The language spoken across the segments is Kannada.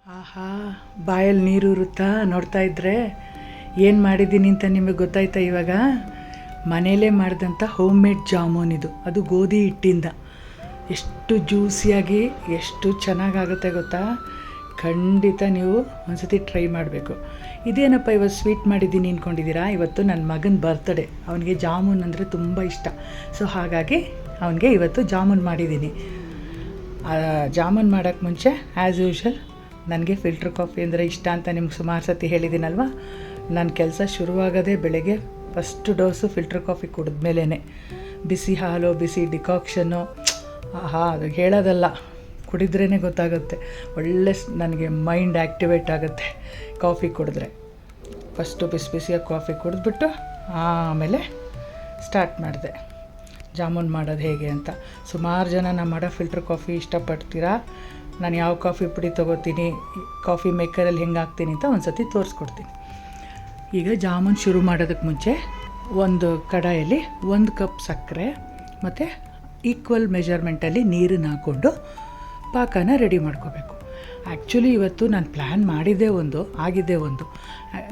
ಆಹಾ, ಬಾಯಲ್ಲಿ ನೀರೂರುತ್ತಾ ನೋಡ್ತಾ ಇದ್ದರೆ. ಏನು ಮಾಡಿದ್ದೀನಿ ಅಂತ ನಿಮಗೆ ಗೊತ್ತಾಯ್ತಾ ಇವಾಗ? ಮನೆಯಲ್ಲೇ ಮಾಡಿದಂಥ ಹೋಮ್ ಮೇಡ್ ಜಾಮೂನ್ ಇದು, ಅದು ಗೋಧಿ ಹಿಟ್ಟಿಂದ. ಎಷ್ಟು ಜ್ಯೂಸಿಯಾಗಿ ಎಷ್ಟು ಚೆನ್ನಾಗಾಗುತ್ತೆ ಗೊತ್ತಾ. ಖಂಡಿತ ನೀವು ಒಂದ್ಸತಿ ಟ್ರೈ ಮಾಡಬೇಕು. ಇದೇನಪ್ಪ ಇವತ್ತು ಸ್ವೀಟ್ ಮಾಡಿದ್ದೀನಿ ಅಂದ್ಕೊಂಡಿದ್ದೀರಾ? ಇವತ್ತು ನನ್ನ ಮಗನ ಬರ್ತ್ಡೇ, ಅವನಿಗೆ ಜಾಮೂನ್ ಅಂದರೆ ತುಂಬ ಇಷ್ಟ. ಸೊ ಹಾಗಾಗಿ ಅವನಿಗೆ ಇವತ್ತು ಜಾಮೂನ್ ಮಾಡಿದ್ದೀನಿ. ಜಾಮೂನ್ ಮಾಡೋಕ್ಕೆ ಮುಂಚೆ ಆ್ಯಸ್ ಯೂಶ್ವಲ್ ನನಗೆ ಫಿಲ್ಟ್ರ್ ಕಾಫಿ ಅಂದರೆ ಇಷ್ಟ ಅಂತ ನಿಮ್ಗೆ ಸುಮಾರು ಸತಿ ಹೇಳಿದ್ದೀನಲ್ವ. ನನ್ನ ಕೆಲಸ ಶುರುವಾಗೋದೇ ಬೆಳಗ್ಗೆ ಫಸ್ಟ್ ಡೋಸು ಫಿಲ್ಟ್ರ್ ಕಾಫಿ ಕುಡಿದ್ಮೇಲೇ. ಬಿಸಿ ಹಾಲು, ಬಿಸಿ ಡಿಕಾಕ್ಷನ್ನು, ಅದು ಹೇಳೋದಲ್ಲ, ಕುಡಿದ್ರೇ ಗೊತ್ತಾಗುತ್ತೆ. ಒಳ್ಳೆ ನನಗೆ ಮೈಂಡ್ ಆ್ಯಕ್ಟಿವೇಟ್ ಆಗುತ್ತೆ ಕಾಫಿ ಕುಡಿದ್ರೆ. ಫಸ್ಟು ಬಿಸಿ ಬಿಸಿಯಾಗಿ ಕಾಫಿ ಕುಡಿದ್ಬಿಟ್ಟು ಆಮೇಲೆ ಸ್ಟಾರ್ಟ್ ಮಾಡಿದೆ ಜಾಮೂನ್ ಮಾಡೋದು ಹೇಗೆ ಅಂತ. ಸುಮಾರು ಜನ ನಾನು ಮಾಡೋ ಫಿಲ್ಟ್ರ್ ಕಾಫಿ ಇಷ್ಟಪಡ್ತೀರಾ. ನಾನು ಯಾವ ಕಾಫಿ ಪುಡಿ ತೊಗೋತೀನಿ, ಕಾಫಿ ಮೇಕರಲ್ಲಿ ಹೆಂಗೆ ಹಾಕ್ತೀನಿ ಅಂತ ಒಂದು ಸತಿ ತೋರಿಸ್ಕೊಡ್ತೀನಿ. ಈಗ ಜಾಮೂನ್ ಶುರು ಮಾಡೋದಕ್ಕೆ ಮುಂಚೆ ಒಂದು ಕಡಾಯಲ್ಲಿ 1 ಕಪ್ ಸಕ್ಕರೆ ಮತ್ತು ಈಕ್ವಲ್ ಮೆಜರ್ಮೆಂಟಲ್ಲಿ ನೀರನ್ನು ಹಾಕ್ಕೊಂಡು ಪಾಕನ ರೆಡಿ ಮಾಡ್ಕೋಬೇಕು. ಆ್ಯಕ್ಚುಲಿ ಇವತ್ತು ನಾನು ಪ್ಲ್ಯಾನ್ ಮಾಡಿದ್ದೇ ಒಂದು, ಆಗಿದ್ದೇ ಒಂದು.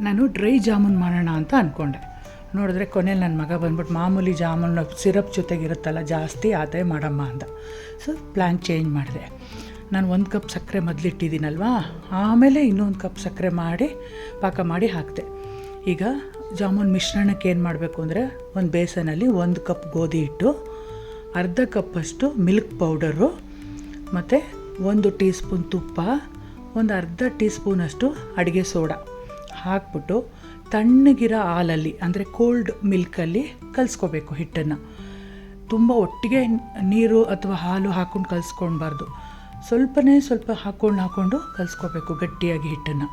ನಾನು ಡ್ರೈ ಜಾಮೂನ್ ಮಾಡೋಣ ಅಂತ ಅಂದ್ಕೊಂಡೆ. ನೋಡಿದ್ರೆ ಕೊನೆಯಲ್ಲಿ ನನ್ನ ಮಗ ಬಂದ್ಬಿಟ್ಟು ಮಾಮೂಲಿ ಜಾಮೂನು ಸಿರಪ್ ಜೊತೆಗಿರುತ್ತಲ್ಲ ಜಾಸ್ತಿ, ಅದೇ ಮಾಡಮ್ಮ ಅಂದ. ಸೊ ಪ್ಲ್ಯಾನ್ ಚೇಂಜ್ ಮಾಡಿದೆ. ನಾನು 1 ಕಪ್ ಸಕ್ಕರೆ ಮೊದಲಿಟ್ಟಿದ್ದೀನಲ್ವಾ, ಆಮೇಲೆ ಇನ್ನೊಂದು ಕಪ್ ಸಕ್ಕರೆ ಮಾಡಿ ಪಾಕ ಮಾಡಿ ಹಾಕಿದೆ. ಈಗ ಜಾಮೂನ್ ಮಿಶ್ರಣಕ್ಕೆ ಏನು ಮಾಡಬೇಕು ಅಂದರೆ, ಒಂದು ಬೇಸನಲ್ಲಿ 1 ಕಪ್ ಗೋಧಿ ಹಿಟ್ಟು, ಅರ್ಧ ಕಪ್ಪಷ್ಟು ಮಿಲ್ಕ್ ಪೌಡರು ಮತ್ತು 1 ಟೀ ಸ್ಪೂನ್ ತುಪ್ಪ, ಒಂದು ಅರ್ಧ ಟೀ ಸ್ಪೂನಷ್ಟು ಅಡುಗೆ ಸೋಡಾ ಹಾಕ್ಬಿಟ್ಟು ತಣ್ಣಗಿರೋ ಹಾಲಲ್ಲಿ ಅಂದರೆ ಕೋಲ್ಡ್ ಮಿಲ್ಕಲ್ಲಿ ಕಲಿಸ್ಕೋಬೇಕು ಹಿಟ್ಟನ್ನು. ತುಂಬ ಒಟ್ಟಿಗೆ ನೀರು ಅಥವಾ ಹಾಲು ಹಾಕ್ಕೊಂಡು ಕಲಿಸ್ಕೊಳ್ಬಾರ್ದು. ಸ್ವಲ್ಪ ಹಾಕ್ಕೊಂಡು ಕಲಿಸ್ಕೋಬೇಕು ಗಟ್ಟಿಯಾಗಿ ಹಿಟ್ಟನ್ನು.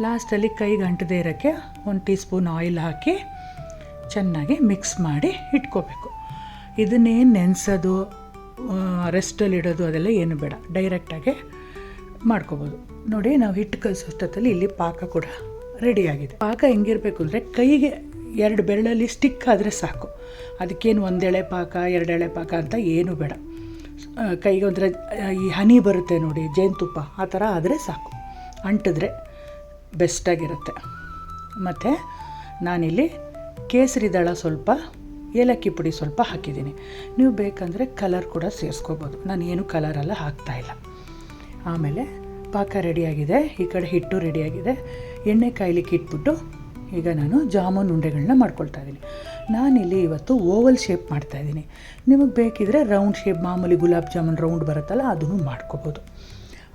ಲಾಸ್ಟಲ್ಲಿ ಕೈಗೆ ಅಂಟದೇ ಇರೋಕ್ಕೆ 1 ಟೀ ಸ್ಪೂನ್ ಆಯಿಲ್ ಹಾಕಿ ಚೆನ್ನಾಗಿ ಮಿಕ್ಸ್ ಮಾಡಿ ಇಟ್ಕೋಬೇಕು. ಇದನ್ನೇನು ನೆನೆಸೋದು, ರೆಸ್ಟಲ್ಲಿಡೋದು ಅದೆಲ್ಲ ಏನು ಬೇಡ, ಡೈರೆಕ್ಟಾಗೆ ಮಾಡ್ಕೋಬೋದು. ನೋಡಿ, ನಾವು ಹಿಟ್ಟು ಕಲಿಸೋಷ್ಟೊತ್ತಲ್ಲಿ ಇಲ್ಲಿ ಪಾಕ ಕೂಡ ರೆಡಿಯಾಗಿದೆ. ಪಾಕ ಹೆಂಗಿರಬೇಕು ಅಂದರೆ, ಕೈಗೆ 2 ಬೆರಳಲ್ಲಿ ಸ್ಟಿಕ್ ಆದರೆ ಸಾಕು. ಅದಕ್ಕೇನು 1 ಎಳೆ ಪಾಕ 2 ಎಳೆ ಪಾಕ ಅಂತ ಏನೂ ಬೇಡ. ಕೈಗೆ ಒಂಥರ ಈ ಹನಿ ಬರುತ್ತೆ ನೋಡಿ, ಜೇನುತುಪ್ಪ, ಆ ಥರ ಆದರೆ ಸಾಕು. ಅಂಟಿದ್ರೆ ಬೆಸ್ಟಾಗಿರುತ್ತೆ. ಮತ್ತು ನಾನಿಲ್ಲಿ ಕೇಸರಿ ದಳ ಸ್ವಲ್ಪ, ಏಲಕ್ಕಿ ಪುಡಿ ಸ್ವಲ್ಪ ಹಾಕಿದ್ದೀನಿ. ನೀವು ಬೇಕಂದರೆ ಕಲರ್ ಕೂಡ ಸೇರಿಸ್ಕೋಬೋದು. ನಾನೇನು ಕಲರೆಲ್ಲ ಹಾಕ್ತಾಯಿಲ್ಲ. ಆಮೇಲೆ ಪಾಕ ರೆಡಿಯಾಗಿದೆ, ಈ ಕಡೆ ಹಿಟ್ಟು ರೆಡಿಯಾಗಿದೆ. ಎಣ್ಣೆ ಕಾಯ್ಲಿಕ್ಕೆ ಇಟ್ಬಿಟ್ಟು ಈಗ ನಾನು ಜಾಮೂನ್ ಉಂಡೆಗಳನ್ನ ಮಾಡ್ಕೊಳ್ತಾ ಇದ್ದೀನಿ. ನಾನಿಲ್ಲಿ ಇವತ್ತು ಓವಲ್ ಶೇಪ್ ಮಾಡ್ತಾಯಿದ್ದೀನಿ. ನಿಮಗೆ ಬೇಕಿದ್ರೆ ರೌಂಡ್ ಶೇಪ್, ಮಾಮೂಲಿ ಗುಲಾಬ್ ಜಾಮೂನ್ ರೌಂಡ್ ಬರುತ್ತಲ್ಲ, ಅದನ್ನು ಮಾಡ್ಕೋಬೋದು.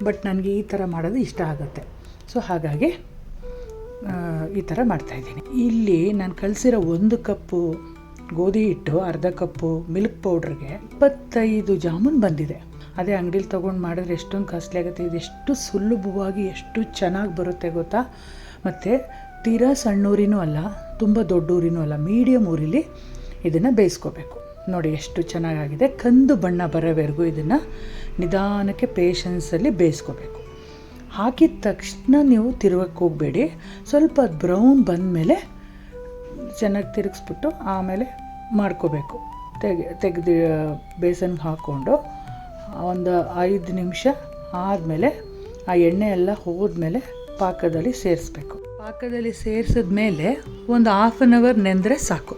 ಬಟ್ ನನಗೆ ಈ ಥರ ಮಾಡೋದು ಇಷ್ಟ ಆಗುತ್ತೆ. ಸೊ ಹಾಗಾಗಿ ಈ ಥರ ಮಾಡ್ತಾಯಿದ್ದೀನಿ. ಇಲ್ಲಿ ನಾನು ಕಲಸಿರೋ 1 ಕಪ್ಪು ಗೋಧಿ ಹಿಟ್ಟು, ಅರ್ಧ ಕಪ್ಪು ಮಿಲ್ಕ್ ಪೌಡ್ರಿಗೆ 25 ಜಾಮೂನ್ ಬಂದಿದೆ. ಅದೇ ಅಂಗಡೀಲಿ ತೊಗೊಂಡು ಮಾಡಿದ್ರೆ ಎಷ್ಟೊಂದು ಕಾಸ್ಟ್ಲಿ ಆಗುತ್ತೆ. ಇದೆಷ್ಟು ಸುಲಭವಾಗಿ ಎಷ್ಟು ಚೆನ್ನಾಗಿ ಬರುತ್ತೆ ಗೊತ್ತಾ. ಮತ್ತು ತೀರಾ ಸಣ್ಣ ಊರಿನೂ ಅಲ್ಲ, ತುಂಬ ದೊಡ್ಡ ಊರಿನೂ ಅಲ್ಲ, ಮೀಡಿಯಮ್ ಊರಿಲಿ ಇದನ್ನು ಬೇಯಿಸ್ಕೋಬೇಕು. ನೋಡಿ ಎಷ್ಟು ಚೆನ್ನಾಗಾಗಿದೆ. ಕಂದು ಬಣ್ಣ ಬರೋವರೆಗೂ ಇದನ್ನು ನಿಧಾನಕ್ಕೆ ಪೇಷನ್ಸಲ್ಲಿ ಬೇಯಿಸ್ಕೋಬೇಕು. ಹಾಕಿದ ತಕ್ಷಣ ನೀವು ತಿರುಗಕ್ಕೆ ಹೋಗಬೇಡಿ. ಸ್ವಲ್ಪ ಬ್ರೌನ್ ಬಂದಮೇಲೆ ಚೆನ್ನಾಗಿ ತಿರುಗಿಸ್ಬಿಟ್ಟು ಆಮೇಲೆ ಮಾಡ್ಕೋಬೇಕು. ತೆಗೆದು ಬೇಸನ್ಗೆ ಹಾಕ್ಕೊಂಡು ಒಂದು 5 ನಿಮಿಷ ಆದಮೇಲೆ ಆ ಎಣ್ಣೆ ಎಲ್ಲ ಹೋದ್ಮೇಲೆ ಪಾಕದಲ್ಲಿ ಸೇರಿಸ್ಬೇಕು. ಪಾಕದಲ್ಲಿ ಸೇರಿಸಿದ್ಮೇಲೆ ಒಂದು 1/2 ಅವರ್ ನೆಂದರೆ ಸಾಕು,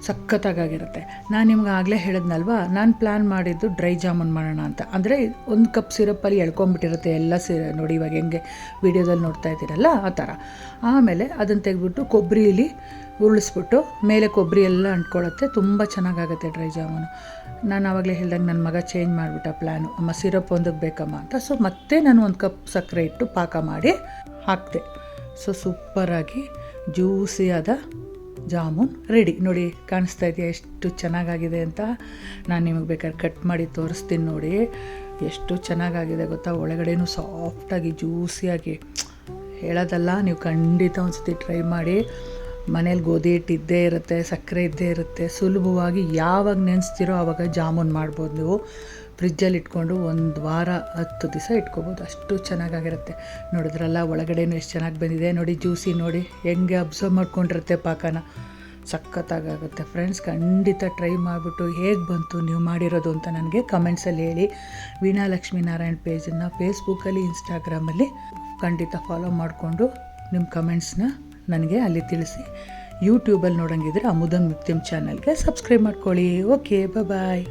ಸಖತ್ತಾಗಿರುತ್ತೆ. ನಾನು ನಿಮ್ಗೆ ಆಗಲೇ ಹೇಳಿದ್ನಲ್ವ, ನಾನು ಪ್ಲ್ಯಾನ್ ಮಾಡಿದ್ದು ಡ್ರೈ ಜಾಮೂನ್ ಮಾಡೋಣ ಅಂತ. ಅಂದರೆ 1 ಕಪ್ ಸಿರಪ್ಪಲ್ಲಿ ಎಳ್ಕೊಂಬಿಟ್ಟಿರುತ್ತೆ ಎಲ್ಲ ನೋಡಿ, ಇವಾಗ ಹೆಂಗೆ ವೀಡಿಯೋದಲ್ಲಿ ನೋಡ್ತಾ ಇದ್ದೀರಲ್ಲ ಆ ಥರ. ಆಮೇಲೆ ಅದನ್ನು ತೆಗೆದ್ಬಿಟ್ಟು ಕೊಬ್ಬರಿಲಿ ಉರುಳಿಸ್ಬಿಟ್ಟು ಮೇಲೆ ಕೊಬ್ಬರಿ ಎಲ್ಲ ಅಂಟ್ಕೊಳ್ಳುತ್ತೆ. ತುಂಬ ಚೆನ್ನಾಗಾಗುತ್ತೆ ಡ್ರೈ ಜಾಮೂನು. ನಾನು ಆವಾಗಲೇ ಹೇಳ್ದಂಗೆ ನನ್ನ ಮಗ ಚೇಂಜ್ ಮಾಡಿಬಿಟ್ಟ ಪ್ಲ್ಯಾನು, ಅಮ್ಮ ಸಿರಪ್ ಒಂದಕ್ಕೆ ಬೇಕಮ್ಮ ಅಂತ. ಸೊ ಮತ್ತೆ ನಾನು 1 ಕಪ್ ಸಕ್ಕರೆ ಇಟ್ಟು ಪಾಕ ಮಾಡಿ ಹಾಕಿದೆ. ಸೊ ಸೂಪರಾಗಿ ಜ್ಯೂಸಿಯಾದ ಜಾಮೂನ್ ರೆಡಿ. ನೋಡಿ, ಕಾಣಿಸ್ತಾ ಇದೆಯಾ ಎಷ್ಟು ಚೆನ್ನಾಗಾಗಿದೆ ಅಂತ. ನಾನು ನಿಮಗೆ ಬೇಕಾದ್ರೆ ಕಟ್ ಮಾಡಿ ತೋರಿಸ್ತೀನಿ ನೋಡಿ, ಎಷ್ಟು ಚೆನ್ನಾಗಾಗಿದೆ ಗೊತ್ತಾ. ಒಳಗಡೆನೂ ಸಾಫ್ಟಾಗಿ ಜ್ಯೂಸಿಯಾಗಿ, ಹೇಳೋದಲ್ಲ, ನೀವು ಖಂಡಿತ ಒಂದು ಸತಿ ಟ್ರೈ ಮಾಡಿ. ಮನೇಲಿ ಗೋಧಿ ಹಿಟ್ಟು ಇದ್ದೇ ಇರುತ್ತೆ, ಸಕ್ಕರೆ ಇದ್ದೇ ಇರುತ್ತೆ. ಸುಲಭವಾಗಿ ಯಾವಾಗ ನೆನೆಸ್ತೀರೋ ಆವಾಗ ಜಾಮೂನ್ ಮಾಡ್ಬೋದು. ನೀವು ಫ್ರಿಜ್ಜಲ್ಲಿ ಇಟ್ಕೊಂಡು 1 ವಾರ 10 ದಿವಸ ಇಟ್ಕೊಬೋದು, ಅಷ್ಟು ಚೆನ್ನಾಗಾಗಿರುತ್ತೆ. ನೋಡಿದ್ರಲ್ಲ ಒಳಗಡೆನೂ ಎಷ್ಟು ಚೆನ್ನಾಗಿ ಬಂದಿದೆ ನೋಡಿ, ಜ್ಯೂಸಿ ನೋಡಿ ಹೆಂಗೆ ಅಬ್ಸರ್ವ್ ಮಾಡ್ಕೊಂಡಿರುತ್ತೆ ಪಾಕನ. ಸಖತ್ತಾಗುತ್ತೆ ಫ್ರೆಂಡ್ಸ್. ಖಂಡಿತ ಟ್ರೈ ಮಾಡಿಬಿಟ್ಟು ಹೇಗೆ ಬಂತು ನೀವು ಮಾಡಿರೋದು ಅಂತ ನನಗೆ ಕಮೆಂಟ್ಸಲ್ಲಿ ಹೇಳಿ. ವೀಣಾ ಲಕ್ಷ್ಮೀನಾರಾಯಣ್ ಪೇಜನ್ನು ಫೇಸ್ಬುಕ್ಕಲ್ಲಿ, ಇನ್ಸ್ಟಾಗ್ರಾಮಲ್ಲಿ ಖಂಡಿತ ಫಾಲೋ ಮಾಡಿಕೊಂಡು ನಿಮ್ಮ ಕಮೆಂಟ್ಸ್ನ ನನಗೆ ಅಲ್ಲಿ ತಿಳಿಸಿ. ಯೂಟ್ಯೂಬಲ್ಲಿ ನೋಡೋಂಗಿದ್ರೆ ಅಮುದನ್ ಮುಕ್ತಿಮ್ ಚಾನಲ್ಗೆ ಸಬ್ಸ್ಕ್ರೈಬ್ ಮಾಡ್ಕೊಳ್ಳಿ. ಓಕೆ, ಬಾಯ್.